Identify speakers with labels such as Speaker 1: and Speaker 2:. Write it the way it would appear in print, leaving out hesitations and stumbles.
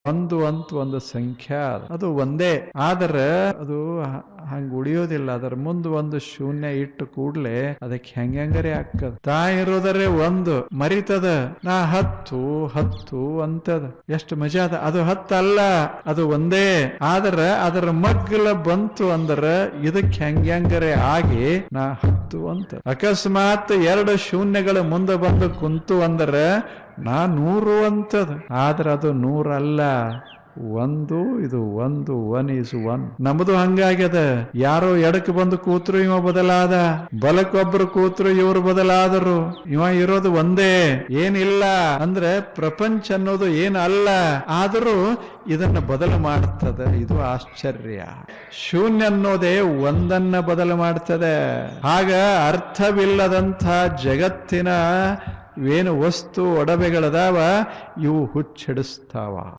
Speaker 1: ಒಂದು ಅಂತ ಒಂದು ಸಂಖ್ಯಾ ಅದು ಒಂದೇ. ಆದ್ರೆ ಅದು ಹಂಗ ಉಳಿಯೋದಿಲ್ಲ. ಅದರ ಮುಂದೆ ಒಂದು ಶೂನ್ಯ ಇಟ್ಟು ಕೂಡ್ಲೆ ಅದಕ್ಕೆ ಹೆಂಗಂಗರೆ ಆಗ್ತದ. ತಾ ಇರೋದರೆ ಒಂದು ಮರಿತದ. ನಾ ಹತ್ತು ಹತ್ತು ಅಂತದ. ಎಷ್ಟು ಮಜಾ ಅದ. ಅದು ಹತ್ತಲ್ಲ, ಅದು ಒಂದೇ. ಆದ್ರ ಅದರ ಮಗ್ಗಲ ಬಂತು ಅಂದ್ರ ಇದಕ್ಕೆ ಹೆಂಗಂಗರೆ ಆಗಿ ನಾ ಹತ್ತು ಅಂತ. ಅಕಸ್ಮಾತ್ ಎರಡು ಶೂನ್ಯಗಳ ಮುಂದೆ ಬಂದು ಕುಂತು ಅಂದ್ರ ನಾ 100 ಅಂತದ. ಆದ್ರ ಅದು 100 ಅಲ್ಲ, ಒಂದು. ಇದು ಒಂದು, 1 is 1. ನಮ್ದು ಹಂಗಾಗ್ಯದ. ಯಾರೋ ಎಡಕ್ಕೆ ಬಂದು ಕೂತ್ರು ಇವ ಬದಲಾದ, ಬಲಕ್ಕೊಬ್ರು ಕೂತ್ರು ಇವರು ಬದಲಾದರು. ಇವ ಇರೋದು ಒಂದೇ, ಏನಿಲ್ಲ. ಅಂದ್ರೆ ಪ್ರಪಂಚ ಅನ್ನೋದು ಏನಲ್ಲ, ಆದರೂ ಇದನ್ನ ಬದಲು ಮಾಡ್ತದೆ. ಇದು ಆಶ್ಚರ್ಯ. ಶೂನ್ಯ ಅನ್ನೋದೇ ಒಂದನ್ನ ಬದಲು ಮಾಡ್ತದೆ. ಆಗ ಅರ್ಥವಿಲ್ಲದಂಥ ಜಗತ್ತಿನ ಏನು ವಸ್ತು ಒಡವೆಗಳದಾವ ಇವು ಹುಚ್ಚಿಡಿಸ್ತಾವ.